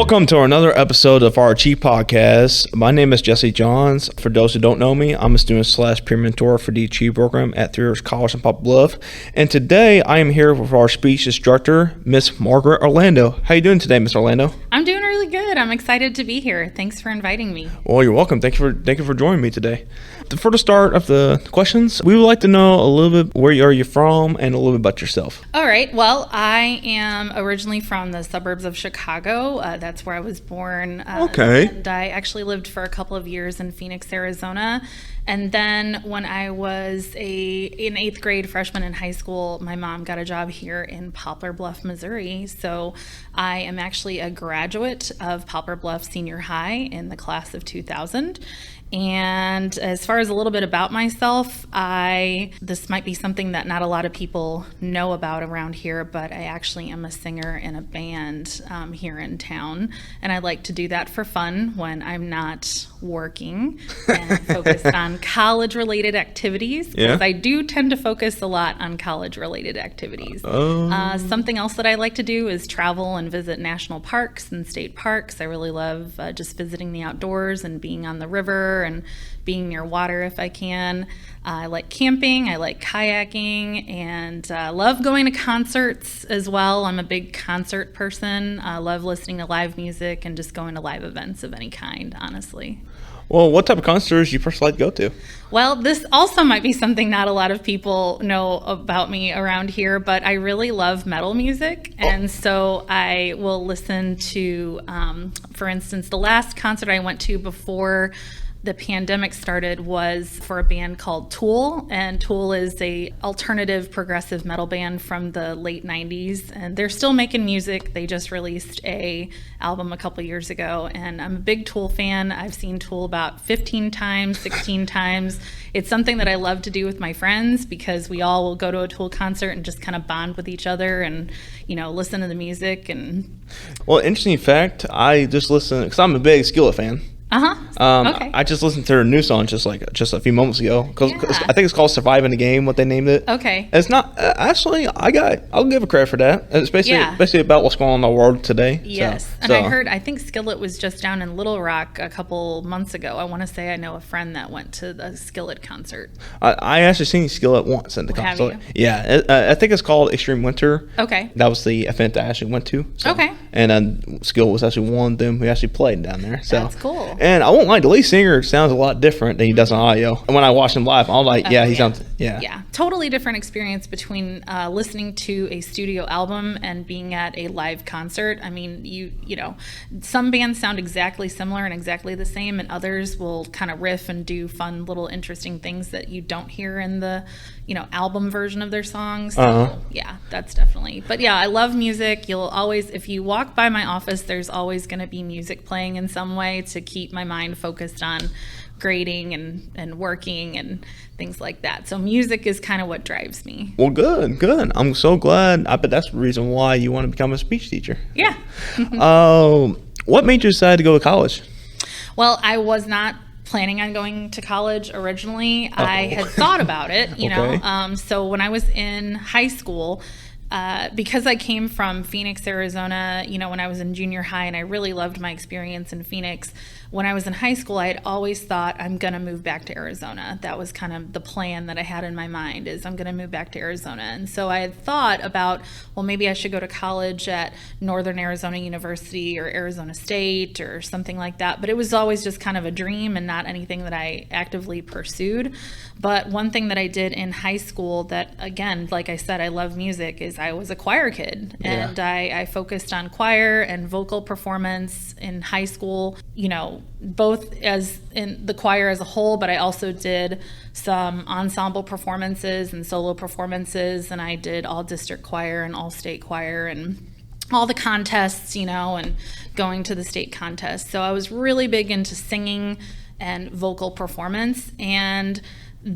Welcome to another episode of our Chief Podcast. My name is Jesse Johns. For those who don't know me, I'm a student / peer mentor for the Achieve program at 3 Rivers College in Poplar Bluff. And today I am here with our speech instructor, Miss Margaret Orlando. How you doing today, Miss Orlando? I'm doing really good. I'm excited to be here. Thanks for inviting me. Well, you're welcome. Thank you for joining me today. For the start of the questions, we would like to know a little bit where you're from and a little bit about yourself. All right. Well, I am originally from the suburbs of Chicago. That's where I was born. Okay. And I actually lived for a couple of years in Phoenix, Arizona. And then when I was an 8th grade freshman in high school, my mom got a job here in Poplar Bluff, Missouri. So I am actually a graduate of Poplar Bluff Senior High in the class of 2000. And as far as a little bit about myself, this might be something that not a lot of people know about around here, but I actually am a singer in a band here in town. And I like to do that for fun when I'm not working and focused on college-related activities, because I do tend to focus a lot on college-related activities. Something else that I like to do is travel and visit national parks and state parks. I really love just visiting the outdoors and being on the river and being near water if I can. I like camping, I like kayaking, and love going to concerts as well. I'm a big concert person. I love listening to live music and just going to live events of any kind, honestly. Well, what type of concerts do you first like to go to? Well, this also might be something not a lot of people know about me around here, but I really love metal music. And so I will listen to, for instance, the last concert I went to before the pandemic started was for a band called Tool, and Tool is a alternative progressive metal band from the late 90s, and they're still making music. They just released a album a couple years ago, and I'm a big Tool fan. I've seen Tool about 15 times, 16 times. It's something that I love to do with my friends because we all will go to a Tool concert and just kind of bond with each other and, listen to the music. And well, interesting fact, I just listened, because I'm a big Skillet fan. Okay. I just listened to their new song just a few moments ago, because I think it's called "Surviving the Game," what they named it. Okay. It's not actually. I'll give a credit for that. It's basically about what's going on in the world today. Yes, I think Skillet was just down in Little Rock a couple months ago. I want to say I know a friend that went to the Skillet concert. I actually seen Skillet once at the concert. Have you? Yeah, I think it's called Extreme Winter. Okay. That was the event I actually went to. So. Okay. And Skillet was actually one of them who actually played down there. So that's cool. And I won't lie, the lead singer sounds a lot different than he does on audio. And when I watch him live, I'm like, he sounds, Yeah, totally different experience between listening to a studio album and being at a live concert. I mean, some bands sound exactly similar and exactly the same, and others will kind of riff and do fun little interesting things that you don't hear in the, album version of their songs. So, yeah, that's definitely. But yeah, I love music. You'll always, if you walk by my office, there's always going to be music playing in some way to keep my mind focused on grading and working and things like that. So music is kind of what drives me. Well, good. I'm so glad. I bet that's the reason why you want to become a speech teacher. Yeah. What made you decide to go to college? Well, I was not planning on going to college originally. I had thought about it, so when I was in high school, because I came from Phoenix, Arizona, when I was in junior high, and I really loved my experience in Phoenix. When I was in high school, I had always thought I'm going to move back to Arizona. That was kind of the plan that I had in my mind, is I'm going to move back to Arizona. And so I had thought about, well, maybe I should go to college at Northern Arizona University or Arizona State or something like that. But it was always just kind of a dream and not anything that I actively pursued. But one thing that I did in high school that, again, like I said, I love music, is I was a choir kid. And I focused on choir and vocal performance in high school, both as in the choir as a whole, but I also did some ensemble performances and solo performances, and I did all district choir and all state choir and all the contests, and going to the state contests. So I was really big into singing and vocal performance, and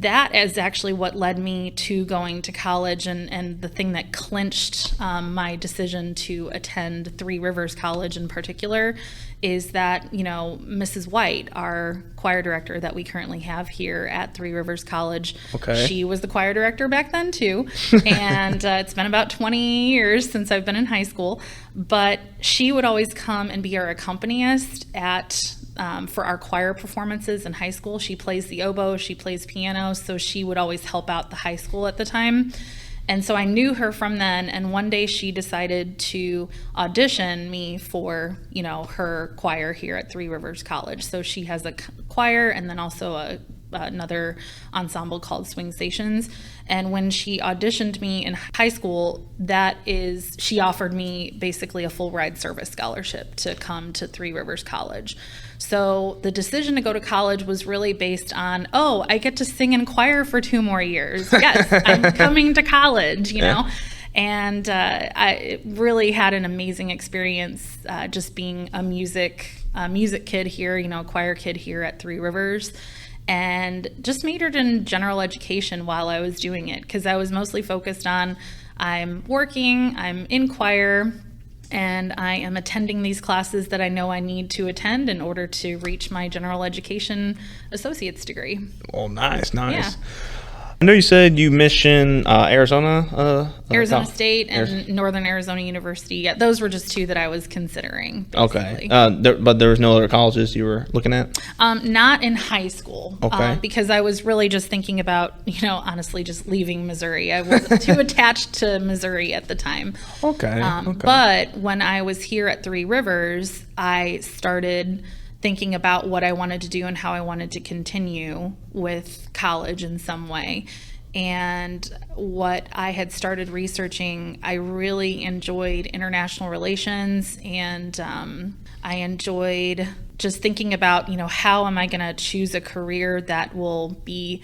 that is actually what led me to going to college, and the thing that clinched my decision to attend Three Rivers College in particular is that, Mrs. White, our choir director that we currently have here at Three Rivers College, she was the choir director back then too. And it's been about 20 years since I've been in high school, but she would always come and be our accompanist for our choir performances in high school. She plays the oboe, she plays piano, so she would always help out the high school at the time. And so I knew her from then, and one day she decided to audition me for, her choir here at Three Rivers College. So she has a choir and then also another ensemble called Swing Stations. And when she auditioned me in high school, she offered me basically a full ride service scholarship to come to Three Rivers College. So the decision to go to college was really based on, I get to sing in choir for 2 more years. Yes, I'm coming to college, you know. And I really had an amazing experience just being a music kid here, a choir kid here at Three Rivers. And just majored in general education while I was doing it, because I was mostly focused on I'm working, I'm in choir, and I am attending these classes that I know I need to attend in order to reach my general education associate's degree. Oh, nice. Yeah. I know you said you mission Arizona. Arizona State and Northern Arizona University. Yeah, those were just 2 that I was considering. Basically. Okay. But there was no other colleges you were looking at? Not in high school. Okay. Because I was really just thinking about, honestly, just leaving Missouri. I wasn't too attached to Missouri at the time. Okay. But when I was here at Three Rivers, I started thinking about what I wanted to do and how I wanted to continue with college in some way. And what I had started researching, I really enjoyed international relations, and I enjoyed just thinking about, how am I going to choose a career that will be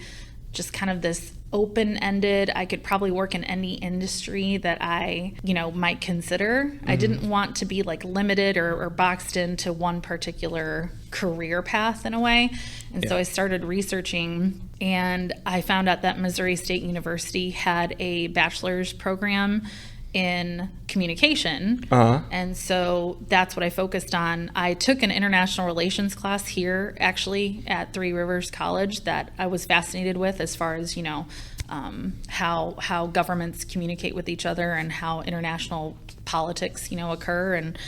just kind of this open-ended. I could probably work in any industry that I, might consider. Mm-hmm. I didn't want to be limited or boxed into one particular career path in a way. And so I started researching, and I found out that Missouri State University had a bachelor's program in communication. And so that's what I focused on. I took an international relations class here actually at Three Rivers College that I was fascinated with, as far as how governments communicate with each other and how international politics occur, and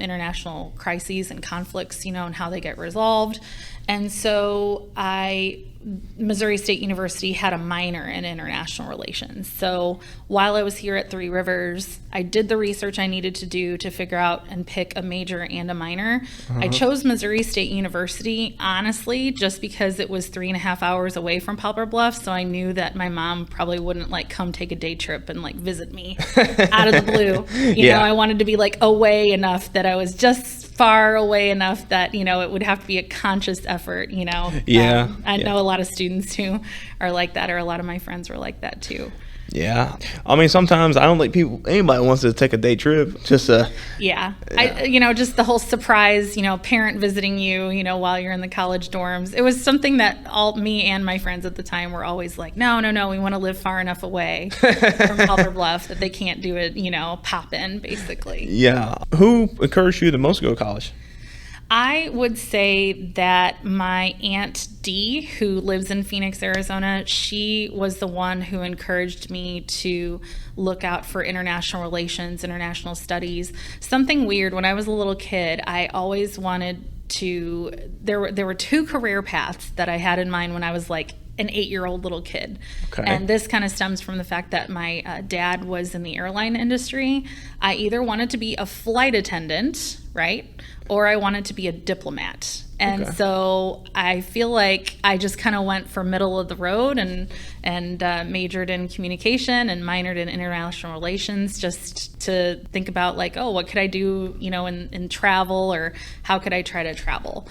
international crises and conflicts and how they get resolved. And so Missouri State University had a minor in international relations. So while I was here at Three Rivers, I did the research I needed to do to figure out and pick a major and a minor. I chose Missouri State University, honestly, just because it was 3.5 hours away from Poplar Bluff. So I knew that my mom probably wouldn't come take a day trip and visit me out of the blue. You know, I wanted to be away enough that I was just far away enough that it would have to be a conscious effort. I know a lot of students who are like that, or a lot of my friends were like that too. Yeah, I mean, sometimes I don't think anybody wants to take a day trip just to. Just the whole surprise, parent visiting you, while you're in the college dorms. It was something that me and my friends at the time were always like, no, we want to live far enough away from Poplar Bluff that they can't do it, pop in, basically. Yeah. Who encouraged you the most to go to college? I would say that my Aunt Dee, who lives in Phoenix, Arizona, she was the one who encouraged me to look out for international relations, international studies. Something weird, when I was a little kid, I always wanted to, there were 2 career paths that I had in mind when I was an 8-year-old little kid. Okay. And this kind of stems from the fact that my dad was in the airline industry. I either wanted to be a flight attendant, right? Or I wanted to be a diplomat. And so I feel like I just kind of went for middle of the road and majored in communication and minored in international relations, just to think about what could I do, in travel, or how could I try to travel?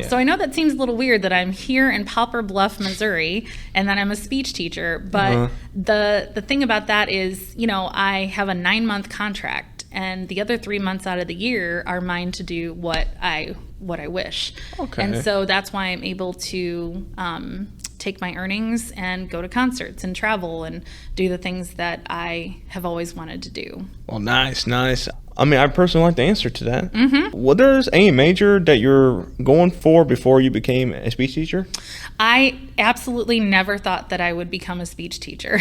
So I know that seems a little weird that I'm here in Poplar Bluff, Missouri, and that I'm a speech teacher. But the thing about that is, I have a 9-month contract. And the other 3 months out of the year are mine to do what I wish. Okay. And so that's why I'm able to take my earnings and go to concerts and travel and do the things that I have always wanted to do. Well, nice. I mean, I personally like the answer to that. Mm-hmm. Was there any major that you're going for before you became a speech teacher? I absolutely never thought that I would become a speech teacher.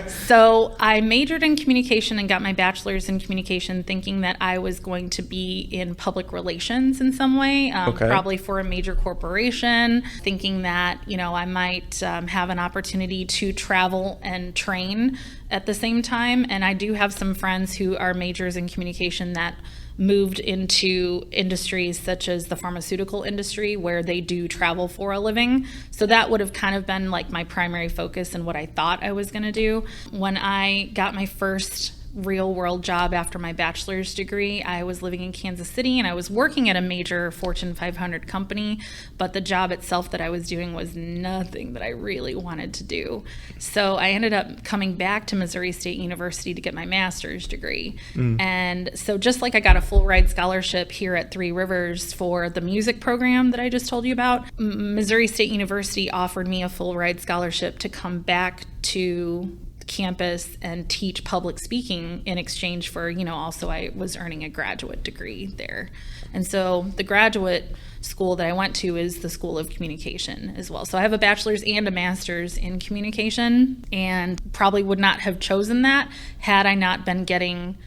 So I majored in communication and got my bachelor's in communication thinking that I was going to be in public relations in some way, probably for a major corporation, thinking that, I might have an opportunity to travel and train at the same time. And I do have some friends who are majors in communication that moved into industries such as the pharmaceutical industry where they do travel for a living. So that would have kind of been like my primary focus and what I thought I was going to do. When I got my first real world job after my bachelor's degree, I was living in Kansas City and I was working at a major Fortune 500 company, but the job itself that I was doing was nothing that I really wanted to do. So I ended up coming back to Missouri State University to get my master's degree. And so just like I got a full ride scholarship here at Three Rivers for the music program that I just told you about, Missouri State University offered me a full ride scholarship to come back to campus and teach public speaking in exchange for, also I was earning a graduate degree there. And so the graduate school that I went to is the School of Communication as well. So I have a bachelor's and a master's in communication, and probably would not have chosen that had I not been getting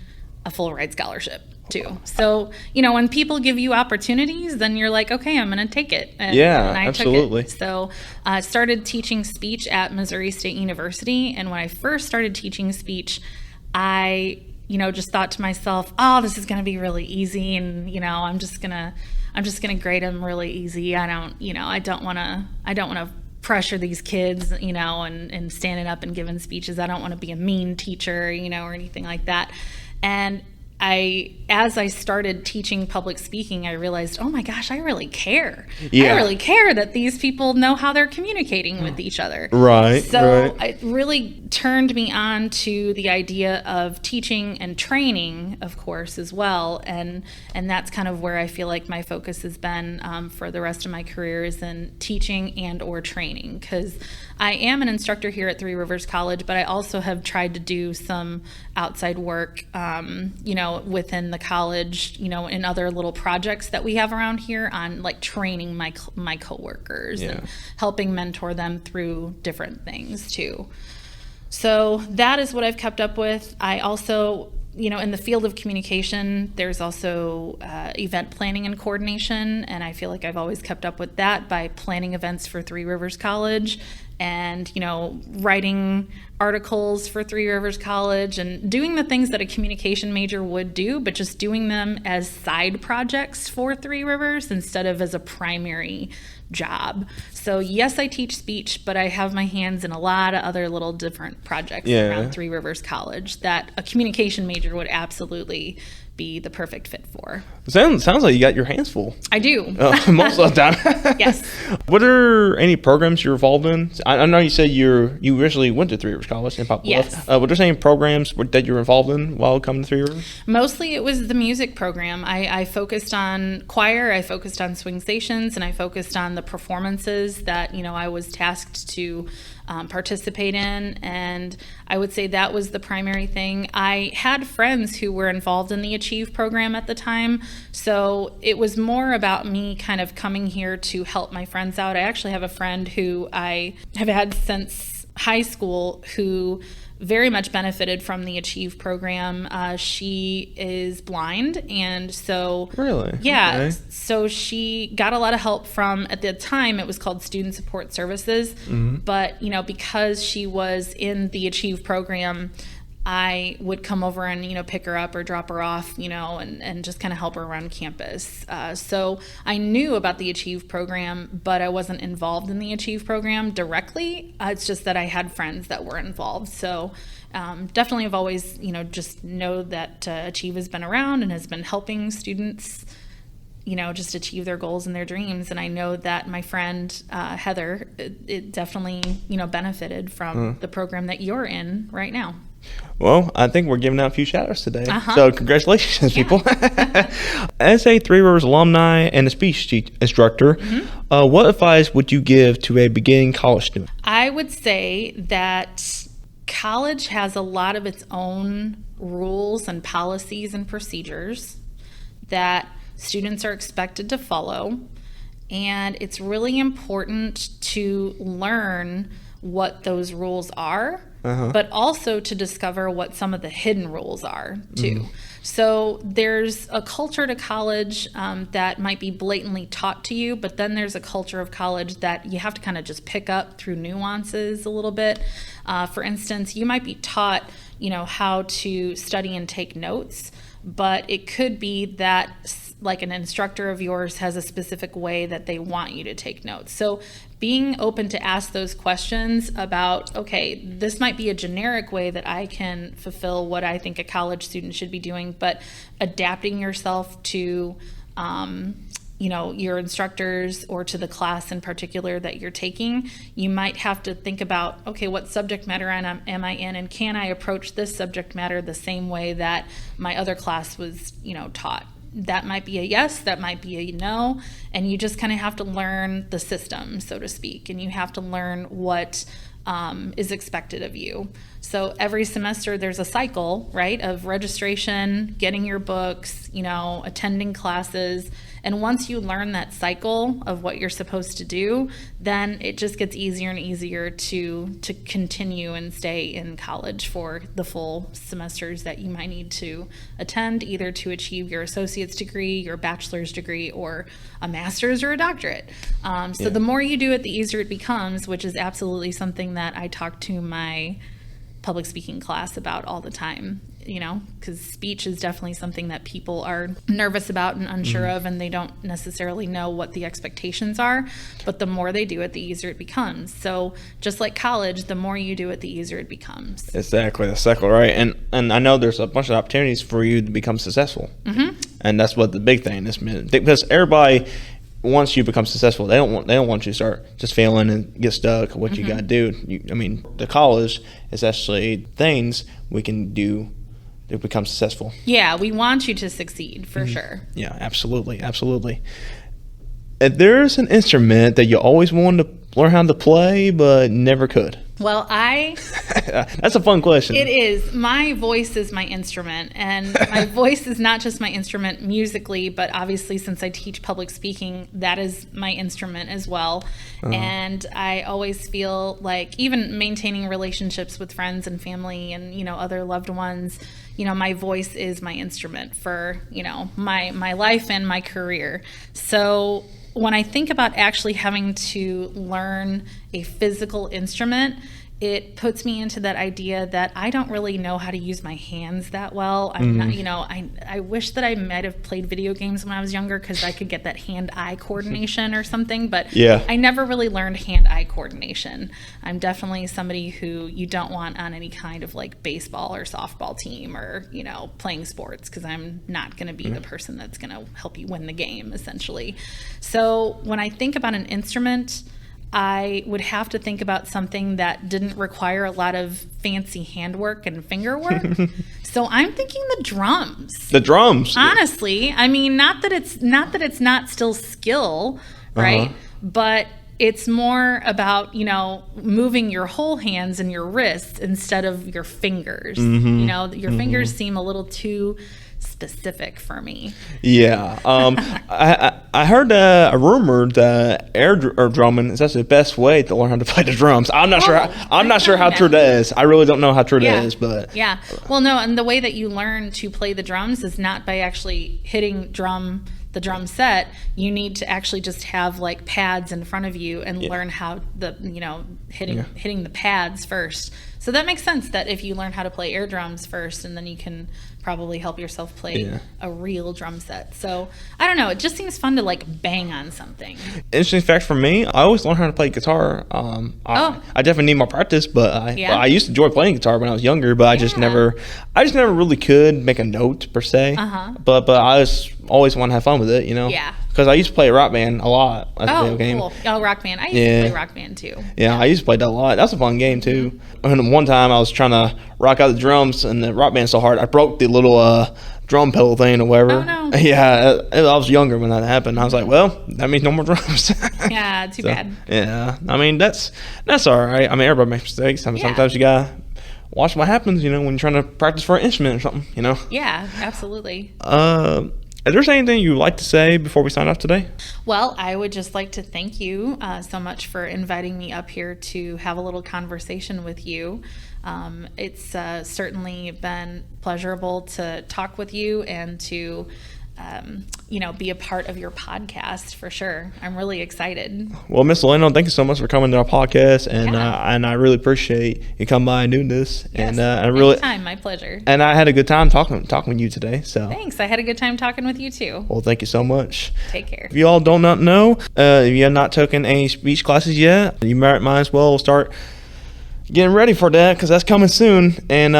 a full ride scholarship too. So, when people give you opportunities, then you're like, okay, I'm going to take it. And I absolutely. took it. So I started teaching speech at Missouri State University. And when I first started teaching speech, I, just thought to myself, oh, this is going to be really easy. And, I'm just going to grade them really easy. I don't want to pressure these kids, and standing up and giving speeches. I don't want to be a mean teacher, or anything like that. And as I started teaching public speaking, I realized, oh my gosh, I really care. I really care that these people know how they're communicating with each other. Right. So it really turned me on to the idea of teaching and training, of course, as well. And that's kind of where I feel like my focus has been for the rest of my career, is in teaching and or training, because I am an instructor here at Three Rivers College, but I also have tried to do some outside work, within the college, in other little projects that we have around here on like training my coworkers and helping mentor them through different things too. So that is what I've kept up with. I also, in the field of communication, there's also event planning and coordination, and I feel like I've always kept up with that by planning events for Three Rivers College and, writing articles for Three Rivers College and doing the things that a communication major would do, but just doing them as side projects for Three Rivers instead of as a primary job. So yes, I teach speech, but I have my hands in a lot of other little different projects around Three Rivers College that a communication major would absolutely be the perfect fit for. Sounds like you got your hands full. I do. Most of the time. Yes. Were there any programs you're involved in? I know you said you originally went to Three Rivers College in Poplar Bluff. Yes. Were there any programs that you were involved in while coming to Three Rivers? Mostly it was the music program. I focused on choir, I focused on swing stations, and I focused on the performances that, I was tasked to participate in, and I would say that was the primary thing. I had friends who were involved in the Achieve program at the time, so it was more about me kind of coming here to help my friends out. I actually have a friend who I have had since high school who very much benefited from the Achieve program. She is blind, and so really, so she got a lot of help from, at the time it was called Student Support Services, but because she was in the Achieve program, I would come over and, pick her up or drop her off, and just kind of help her around campus. So I knew about the Achieve program, but I wasn't involved in the Achieve program directly. It's just that I had friends that were involved. So definitely have always, just know that Achieve has been around and has been helping students, just achieve their goals and their dreams. And I know that my friend, Heather, it definitely, benefited from the program that you're in right now. Well, I think we're giving out a few shout outs today. Uh-huh. So congratulations, people. As a Three Rivers alumni and a speech instructor, what advice would you give to a beginning college student? I would say that college has a lot of its own rules and policies and procedures that students are expected to follow. And it's really important to learn what those rules are, but also to discover what some of the hidden rules are too. So there's a culture to college that might be blatantly taught to you, but then there's a culture of college that you have to kind of just pick up through nuances a little bit. For instance, you might be taught, how to study and take notes, but it could be that like an instructor of yours has a specific way that they want you to take notes. So being open to ask those questions about, okay, this might be a generic way that I can fulfill what I think a college student should be doing, but adapting yourself to, your instructors or to the class in particular that you're taking, you might have to think about, okay, what subject matter am I in, and can I approach this subject matter the same way that my other class was, taught? That might be a yes, that might be a no, and you just kind of have to learn the system, so to speak, and you have to learn what is expected of you. So every semester there's a cycle, right, of registration, getting your books, attending classes, and once you learn that cycle of what you're supposed to do, then it just gets easier and easier to continue and stay in college for the full semesters that you might need to attend, either to achieve your associate's degree, your bachelor's degree, or a master's or a doctorate. So the more you do it, the easier it becomes, which is absolutely something that I talk to my public speaking class about all the time, because speech is definitely something that people are nervous about and unsure of, and they don't necessarily know what the expectations are, but the more they do it, the easier it becomes. So just like college, the more you do it, the easier it becomes. Exactly, that's exactly right. And I know there's a bunch of opportunities for you to become successful, and that's what the big thing is, because everybody, once you become successful, they don't want you to start just failing and get stuck. What you got to do, the college is actually things we can do to become successful. Yeah, we want you to succeed for sure. Yeah, absolutely. If there's an instrument that you always wanted to learn how to play but never could. Well, that's a fun question. It is. My voice is my instrument, and my voice is not just my instrument musically, but obviously since I teach public speaking, that is my instrument as well. And I always feel like even maintaining relationships with friends and family and, other loved ones, my voice is my instrument for, my life and my career. So when I think about actually having to learn a physical instrument, it puts me into that idea that I don't really know how to use my hands that well. I'm not, I wish that I might have played video games when I was younger because I could get that hand-eye coordination or something, but I never really learned hand-eye coordination. I'm definitely somebody who you don't want on any kind of like baseball or softball team or, playing sports, because I'm not going to be the person that's going to help you win the game, essentially. So when I think about an instrument, I would have to think about something that didn't require a lot of fancy handwork and finger work. So I'm thinking the drums. The drums. Honestly, I mean, not that it's not still skill, right? But it's more about, moving your whole hands and your wrists instead of your fingers. Your fingers seem a little too specific for me. Yeah. I heard a rumor that air drumming is actually the best way to learn how to play the drums. I'm not sure how true that is. I really don't know how true that is, but yeah. Well, no, and the way that you learn to play the drums is not by actually hitting the drum set. You need to actually just have like pads in front of you and learn how hitting the pads first. So that makes sense that if you learn how to play air drums first, and then you can probably help yourself play a real drum set. So I don't know, it just seems fun to like bang on something. Interesting fact for me, I always learned how to play guitar. I definitely need more practice, but I used to enjoy playing guitar when I was younger, but I just never really could make a note per se. But I always want to have fun with it, Yeah. because I used to play Rock Band a lot as a video game. Cool. Oh, Rock Band. I used to play Rock Band too. Yeah, I used to play that a lot. That's a fun game too. And one time I was trying to rock out the drums, and the Rock Band's so hard, I broke the little drum pedal thing or whatever. Oh no. Yeah, I was younger when that happened. I was like, well, that means no more drums. Yeah, too bad. Yeah, I mean that's all right. I mean, everybody makes mistakes. I mean, sometimes you gotta watch what happens. When you're trying to practice for an instrument or something. Yeah, absolutely. Is there anything you'd like to say before we sign off today? Well, I would just like to thank you so much for inviting me up here to have a little conversation with you. It's certainly been pleasurable to talk with you and to be a part of your podcast for sure. I'm really excited. Well, Miss Leno, thank you so much for coming to our podcast, and I really appreciate you coming by and doing this. Yes, and I really, anytime, my pleasure. And I had a good time talking with you today. So thanks. I had a good time talking with you too. Well, thank you so much. Take care. If you all do not know, if you have not taken any speech classes yet, you might as well start getting ready for that because that's coming soon. And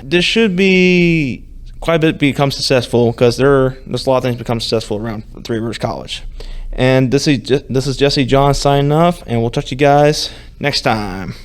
this should be quite a bit become successful because there's a lot of things become successful around Three Rivers College. And this is Jesse John signing off, and we'll talk to you guys next time.